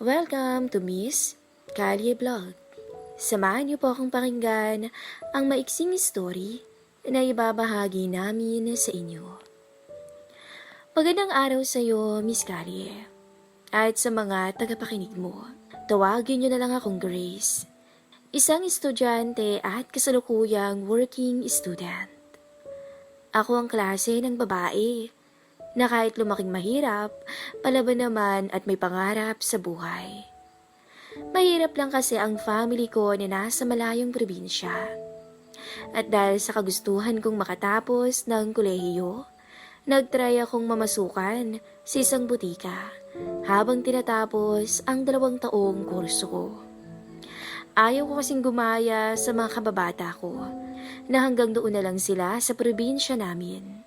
Welcome to Miss Kalye Vlog. Samahan niyo po akong pakinggan ang maiksing story na ibabahagi namin sa inyo. Magandang araw sa iyo, Miss Kalye. At sa mga tagapakinig mo, tawagin niyo na lang akong Grace. Isang estudyante at kasalukuyang working student. Ako ang klase ng babae na kahit lumaking mahirap, palaban naman at may pangarap sa buhay. Mahirap lang kasi ang family ko na nasa malayong probinsya. At dahil sa kagustuhan kong makatapos ng kolehiyo, nagtry akong mamasukan sa isang butika habang tinatapos ang 2 taong kurso ko. Ayaw ko kasing gumaya sa mga kababata ko na hanggang doon na lang sila sa probinsya namin.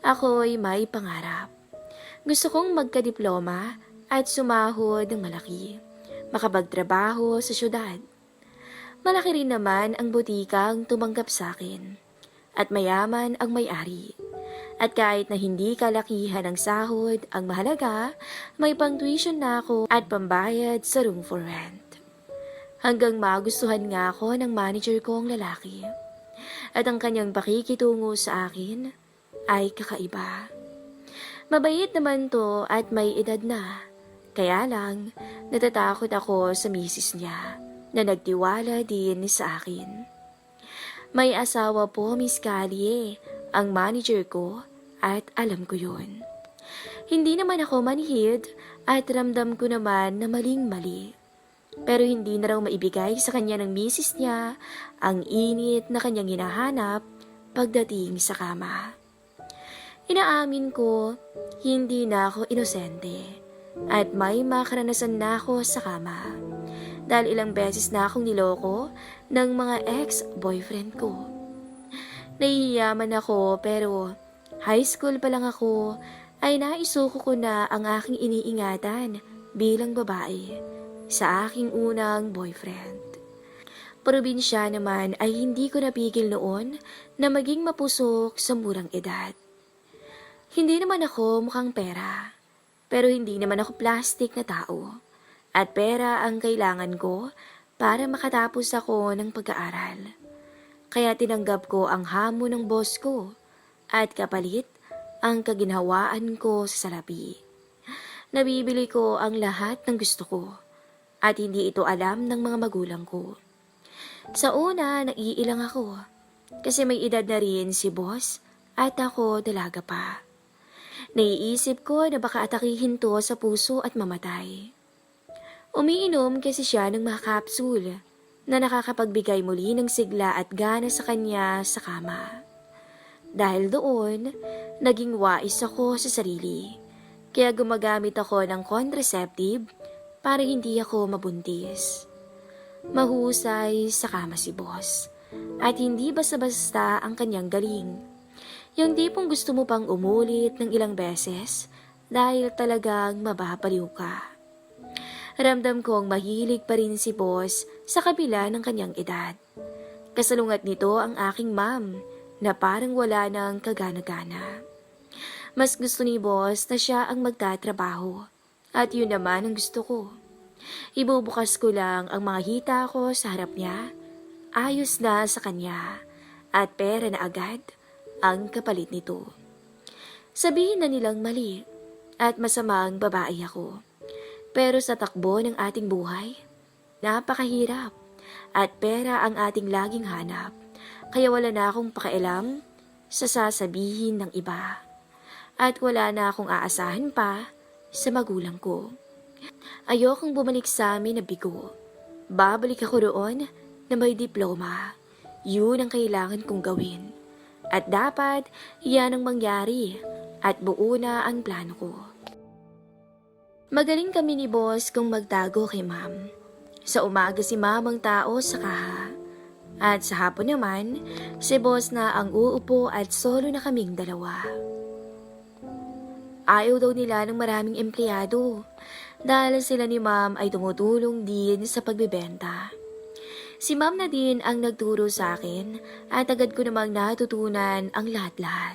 Ako'y may pangarap. Gusto kong magkadiploma at sumahod ng malaki, makapagtrabaho sa syudad. Malaki rin naman ang butikang tumanggap sa akin at mayaman ang may-ari. At kahit na hindi kalakihan ang sahod, ang mahalaga, may pang-tuition na ako at pambayad sa room for rent. Hanggang magustuhan nga ako ng manager kong lalaki. At ang kanyang pakikitungo sa akin ay kakaiba. Mabait naman to at may edad na. Kaya lang, natatakot ako sa misis niya na nagtiwala din sa akin. May asawa po, Miss Kalye, ang manager ko at alam ko yun. Hindi naman ako manhid at ramdam ko naman na maling-mali. Pero hindi na raw maibigay sa kanya ng misis niya ang init na kanyang hinahanap pagdating sa kama. Inaamin ko, hindi na ako inosente at may makaranasan na ako sa kama dahil ilang beses na akong niloko ng mga ex-boyfriend ko. Nahihiyaman ako pero high school pa lang ako ay naisuko ko na ang aking iniingatan bilang babae sa aking unang boyfriend. Probinsya naman ay hindi ko napigil noon na maging mapusok sa murang edad. Hindi naman ako mukhang pera, pero hindi naman ako plastic na tao. At pera ang kailangan ko para makatapos ako ng pag-aaral. Kaya tinanggap ko ang hamon ng boss ko at kapalit ang kaginhawaan ko sa salapi. Nabibili ko ang lahat ng gusto ko at hindi ito alam ng mga magulang ko. Sa una, naiilang ako kasi may edad na rin si boss at ako dalaga pa. Naiisip ko na baka atakihin to sa puso at mamatay. Umiinom kasi siya ng mga capsule na nakakapagbigay muli ng sigla at gana sa kanya sa kama. Dahil doon, naging wais ako sa sarili. Kaya gumagamit ako ng contraceptive para hindi ako mabuntis. Mahusay sa kama si boss at hindi basta-basta ang kanyang galing. Yung tipong gusto mo pang umulit ng ilang beses dahil talagang mababaliw ka. Ramdam kong mahilig pa rin si boss sa kabila ng kanyang edad. Kasalungat nito ang aking mom na parang wala ng kagana-gana. Mas gusto ni boss na siya ang magtatrabaho at yun naman ang gusto ko. Ibubukas ko lang ang mga hita ko sa harap niya, ayos na sa kanya at pera na agad ang kapalit nito. Sabihin na nilang mali at masamang babae ako. Pero sa takbo ng ating buhay, napakahirap at pera ang ating laging hanap. Kaya wala na akong pakialam sa sasabihin ng iba. At wala na akong aasahan pa sa magulang ko. Ayokong bumalik sa amin na bigo. Babalik ako roon na may diploma. Yun ang kailangan kong gawin. At dapat, yan ang mangyari at buo na ang plano ko. Magaling kami ni boss kung magtago kay ma'am. Sa umaga si ma'am ang tao sa kaha. At sa hapon naman, si boss na ang uupo at solo na kaming dalawa. Ayaw daw nila ng maraming empleyado dahil sila ni ma'am ay tumutulong din sa pagbebenta. Si ma'am na din ang nagturo sa akin at agad ko namang natutunan ang lahat-lahat.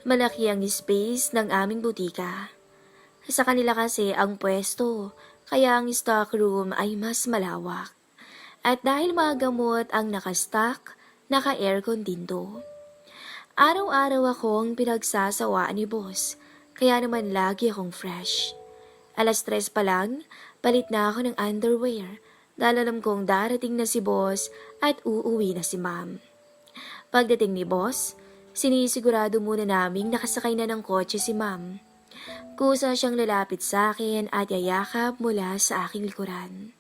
Malaki ang space ng aming butika. Sa kanila kasi ang pwesto, kaya ang stockroom ay mas malawak. At dahil mga gamot ang nakastock, naka-aircon din to. Araw-araw akong pinagsasawaan ni boss, kaya naman lagi akong fresh. 3:00 pa lang, palit na ako ng underwear dahil alam kong darating na si boss at uuwi na si ma'am. Pagdating ni boss, sinisigurado muna naming nakasakay na ng kotse si ma'am. Kusa siyang lalapit sa akin at yayakap mula sa aking likuran.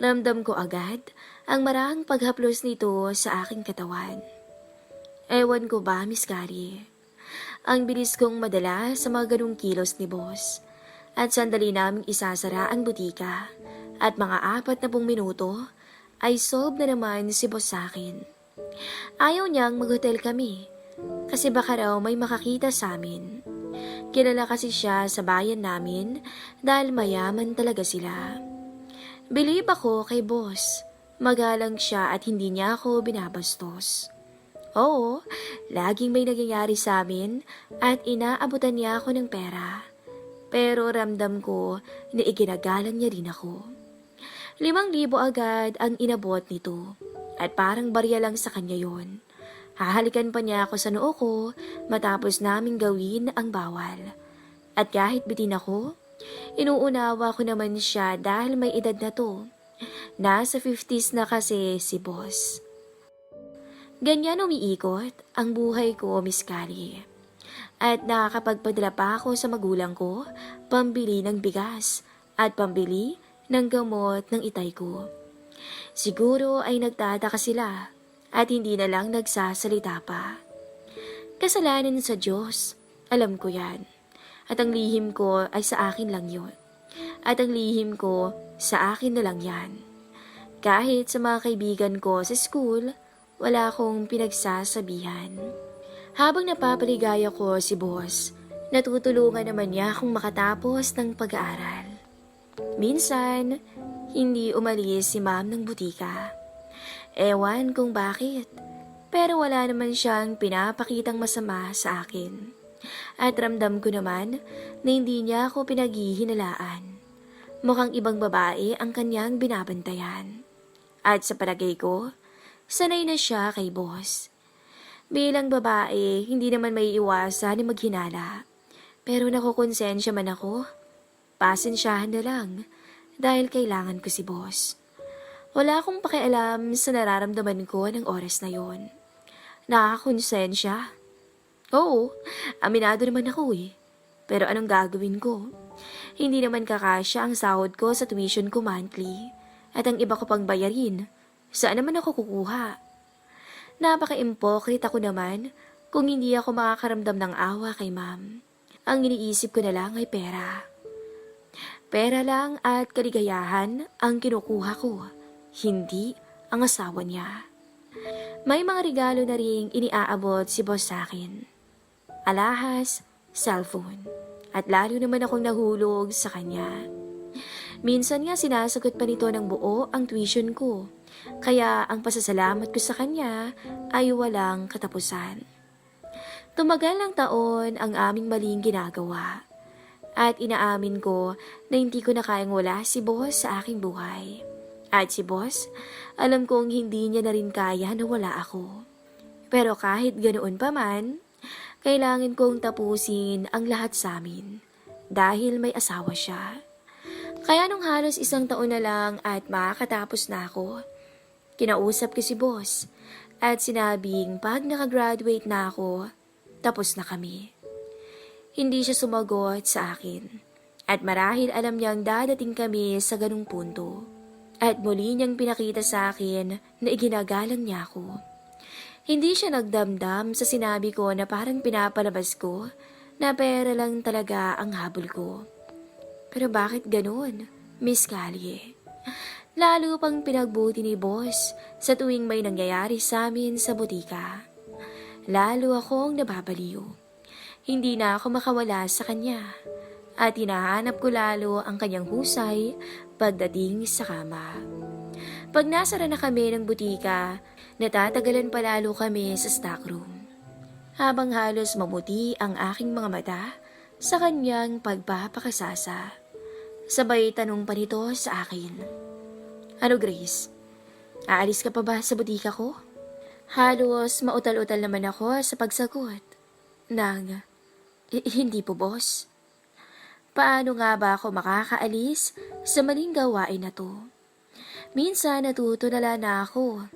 Ramdam ko agad ang marahang paghaplos nito sa aking katawan. Ewan ko ba, Miss Carrie? Ang bilis kong madala sa mga ganung kilos ni boss. At sandali naming isasara ang butika. At mga 40 minuto ay solve na naman si boss sa akin. Ayaw niyang mag-hotel kami kasi baka raw may makakita sa amin. Kilala kasi siya sa bayan namin dahil mayaman talaga sila. Believe ako kay boss. Magalang siya at hindi niya ako binabastos. Oo, laging may nangyayari sa amin at inaabutan niya ako ng pera. Pero ramdam ko na iginagalang niya rin ako. 5,000 agad ang inabot nito at parang barya lang sa kanya yon. Hahalikan pa niya ako sa noo ko matapos naming gawin ang bawal. At kahit bitin ako, inuunawa ko naman siya dahil may edad na to. Nasa 50s na kasi si boss. Ganyan umiikot ang buhay ko, Miss Carrie. At nakakapagpadala pa ako sa magulang ko, pambili ng bigas at pambili ng gamot ng itay ko. Siguro ay nagtataka sila at hindi na lang nagsasalita pa. Kasalanan sa Diyos, alam ko yan. At ang lihim ko ay sa akin lang yon. At ang lihim ko sa akin na lang yan. Kahit sa mga kaibigan ko sa school, wala akong pinagsasabihan. Habang napapaligaya ko si boss, natutulungan naman niya akong makatapos ng pag-aaral. Minsan, hindi umalis si ma'am ng butika. Ewan kung bakit, pero wala naman siyang pinapakitang masama sa akin. At ramdam ko naman na hindi niya ako pinaghihinalaan. Mukhang ibang babae ang kanyang binabantayan. At sa palagay ko, sanay na siya kay boss. Bilang babae, hindi naman may iwasan na maghinala. Pero nakukonsensya man ako, pasensyahan na lang dahil kailangan ko si boss. Wala akong pakialam sa nararamdaman ko ng oras na yon. Nakakonsensya. Oo, aminado naman ako eh. Pero anong gagawin ko? Hindi naman kakasya ang sahod ko sa tuition ko monthly. At ang iba ko pang bayarin, saan naman ako kukuha? Napaka-impokrit ako naman kung hindi ako makakaramdam ng awa kay ma'am. Ang iniisip ko na lang ay pera. Pera lang at kaligayahan ang kinukuha ko, hindi ang asawa niya. May mga regalo na ring iniaabot si boss sa akin. Alahas, cellphone, at lalo naman akong nahulog sa kanya. Minsan nga sinasagot pa nito ng buo ang tuition ko, kaya ang pasasalamat ko sa kanya ay walang katapusan. Tumagal ng taon ang aming maling ginagawa, at inaamin ko na hindi ko na kayang wala si boss sa aking buhay. At si boss, alam kong hindi niya na rin kaya na wala ako. Pero kahit ganoon pa man, kailangan kong tapusin ang lahat sa amin dahil may asawa siya. Kaya nung halos 1 taon na lang at makakatapos na ako, kinausap ko si boss at sinabing pag nakagraduate na ako, tapos na kami. Hindi siya sumagot sa akin at marahil alam niyang dadating kami sa ganung punto. At muli niyang pinakita sa akin na iginagalang niya ako. Hindi siya nagdamdam sa sinabi ko na parang pinapalabas ko na pera lang talaga ang habol ko. Pero bakit ganoon, Miss Callie? Lalo pang pinagbuti ni boss sa tuwing may nangyayari sa amin sa butika. Lalo akong nababaliw. Hindi na ako makawala sa kanya. At hinahanap ko lalo ang kanyang husay pagdating sa kama. Pag nasara na kami ng butika, natatagalan pa lalo kami sa stockroom. Habang halos mamuti ang aking mga mata, sa kanyang pagpapakasasa. Sabay tanong pa nito sa akin. Ano Grace? Aalis ka pa ba sa butika ko? Halos mautal-utal naman ako sa pagsagot. Hindi po boss. Paano nga ba ako makakaalis sa maling gawain na to? Minsan natutulala na ako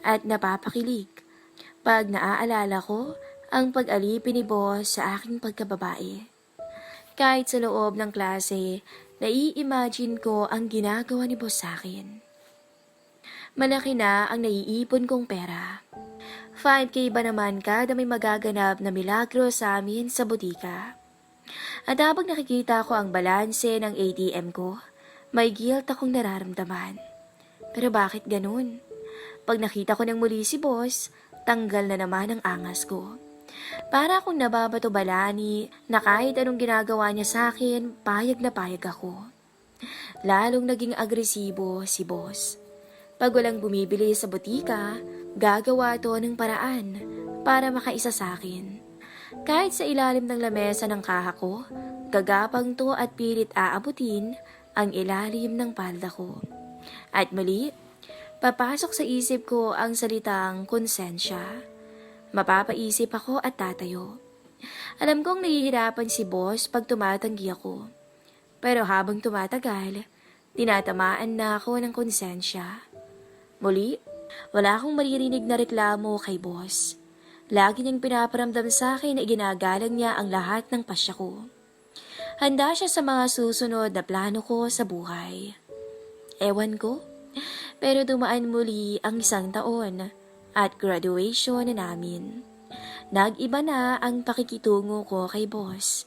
at napapakilig pag naaalala ko ang pag-alipin ni boss sa aking pagkababae. Kahit sa loob ng klase, nai-imagine ko ang ginagawa ni boss sa akin. Malaki na ang naiipon kong pera. 5K ba naman kada may magaganap na milagro sa amin sa butika? At habang nakikita ko ang balanse ng ATM ko, may guilt akong nararamdaman. Pero bakit ganun? Pag nakita ko ng muli si boss, tanggal na naman ang angas ko. Para akong nababato-balani na kahit anong ginagawa niya sa akin, payag na payag ako. Lalong naging agresibo si boss. Pag walang bumibili sa butika, gagawa to ng paraan para makaisa sa akin. Kahit sa ilalim ng lamesa ng kaha ko, gagapang to at pilit aabutin ang ilalim ng palda ko. At muli, papasok sa isip ko ang salitang konsensya. Mapapaisip ako at tatayo. Alam kong nahihirapan si boss pag tumatanggi ako. Pero habang tumatagal, tinatamaan na ako ng konsensya. Muli, wala akong maririnig na reklamo kay boss. Lagi niyang pinaparamdam sa akin na iginagalang niya ang lahat ng pasya ko. Handa siya sa mga susunod na plano ko sa buhay. Ewan ko, pero dumaan muli ang 1 taon at graduation na namin. Nag-iba na ang pakikitungo ko kay boss.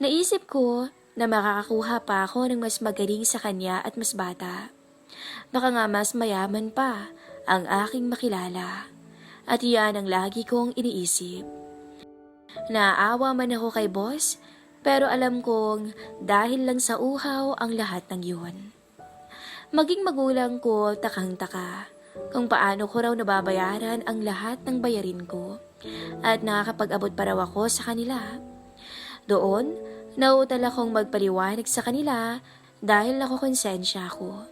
Naisip ko na makakakuha pa ako ng mas magaling sa kanya at mas bata. Baka nga mas mayaman pa ang aking makilala. At yan ang lagi kong iniisip. Naawa man ako kay boss, pero alam kong dahil lang sa uhaw ang lahat ng yun. Maging magulang ko takang-taka kung paano ko raw nababayaran ang lahat ng bayarin ko at nakakapag-abot pa raw ako sa kanila. Doon, nauutal akong magpaliwanag sa kanila dahil nakukonsensya ako.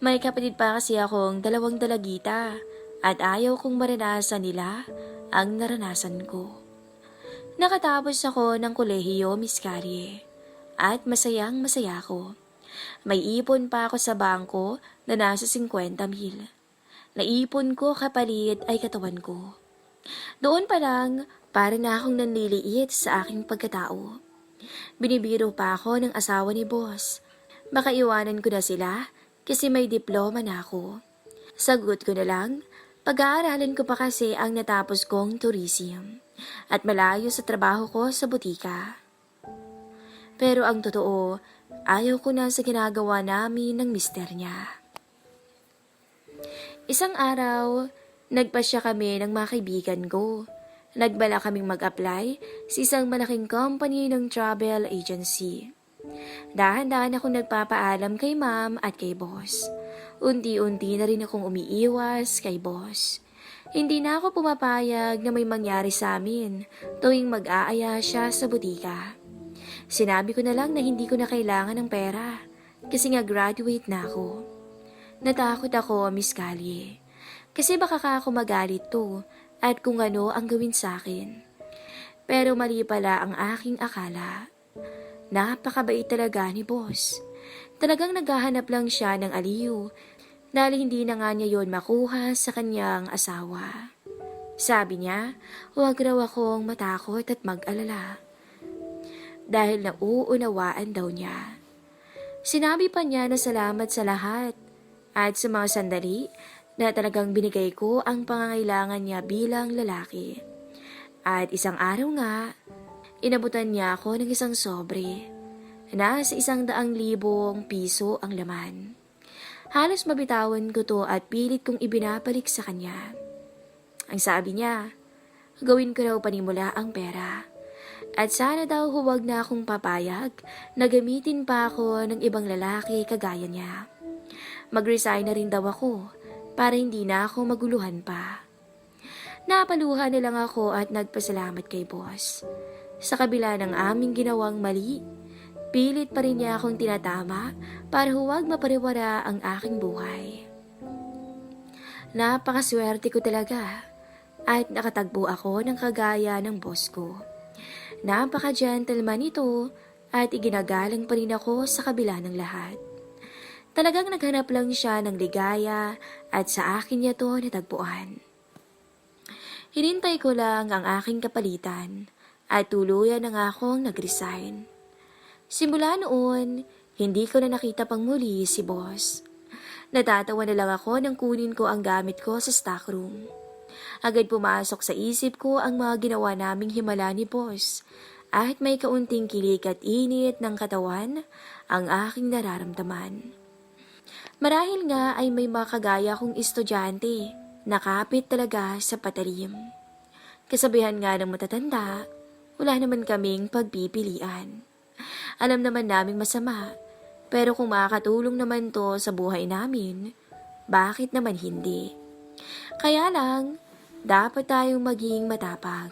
May kapatid pa kasi akong 2 dalagita at ayaw kong maranasan nila ang naranasan ko. Nakatapos ako ng kolehiyo, Miss Carrie, at masayang masaya ko. May ipon pa ako sa bangko na nasa 50,000. Naipon ko kapalit ay katawan ko. Doon pa lang, para na akong nanliliit sa aking pagkatao. Binibiro pa ako ng asawa ni boss. Baka iwanan ko na sila kasi may diploma na ako. Sagot ko na lang, pag-aaralan ko pa kasi ang natapos kong tourism at malayo sa trabaho ko sa butika. Pero ang totoo, ayaw ko na sa ginagawa namin ng mister niya. Isang araw, nagpasya kami ng mga kaibigan ko. Nagbala kaming mag-apply sa isang malaking company ng travel agency. Dahan-dahan akong nagpapaalam kay ma'am at kay boss. Unti-unti na rin akong umiiwas kay boss. Hindi na ako pumapayag na may mangyari sa amin tuwing mag-aaya siya sa butika. Sinabi ko na lang na hindi ko na kailangan ng pera kasi nga graduate na ako. Natakot ako, Miss Callie, kasi baka ako magalit to at kung ano ang gawin sa akin. Pero mali pala ang aking akala. Napakabait talaga ni boss. Talagang naghahanap lang siya ng aliw dahil hindi na nga niya yon makuha sa kanyang asawa. Sabi niya, huwag raw akong matakot at mag-alala dahil nauunawaan daw niya. Sinabi pa niya na salamat sa lahat at sa mga sandali na talagang binigay ko ang pangangailangan niya bilang lalaki. At isang araw nga, inabutan niya ako ng isang sobre. Nasa 100,000 piso ang laman. Halos mabitawan ko to at pilit kong ibinabalik sa kanya. Ang sabi niya, gawin ko raw panimula ang pera. At sana daw huwag na akong papayag na gamitin pa ako ng ibang lalaki kagaya niya. Mag-resign na rin daw ako para hindi na ako maguluhan pa. Napaluhan na lang ako at nagpasalamat kay boss. Sa kabila ng aming ginawang mali, pilit pa rin niya akong tinatama para huwag mapariwara ang aking buhay. Napakaswerte ko talaga at nakatagpo ako ng kagaya ng boss ko. Napaka-gentleman ito at iginagalang pa rin ako sa kabila ng lahat. Talagang naghanap lang siya ng ligaya at sa akin niya to natagpuan. Hinintay ko lang ang aking kapalitan at tuluyan na nga akong nag-resign. Simula noon, hindi ko na nakita pang muli si boss. Natatawa na lang ako nang kunin ko ang gamit ko sa stockroom. Agad pumasok sa isip ko ang mga ginawa naming himala ni boss at may kaunting kilig at init ng katawan ang aking nararamdaman. Marahil nga ay may mga kagaya kong estudyante, nakapit talaga sa patalim. Kasabihan nga ng matatanda, wala naman kaming pagpipilian. Alam naman naming masama, pero kung makakatulong naman to sa buhay namin, bakit naman hindi? Kaya lang, dapat tayong maging matapang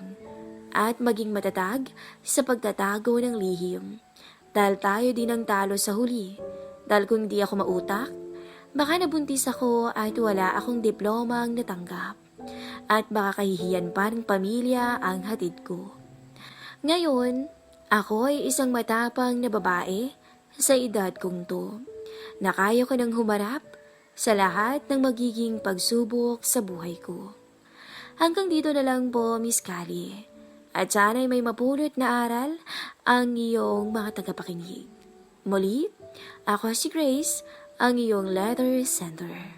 at maging matatag sa pagtatago ng lihim. Dahil tayo din ang talo sa huli. Dahil kung di ako mautak, baka nabuntis ako at wala akong diplomang natanggap. At baka kahihiyan pa ng pamilya ang hatid ko. Ngayon, ako ay isang matapang na babae sa edad kong to, na kaya ko nang humarap sa lahat ng magiging pagsubok sa buhay ko. Hanggang dito na lang po, Miss Kali. At sana'y may mapulot na aral ang iyong mga tagapakinig. Muli, ako si Grace, ang iyong letter sender.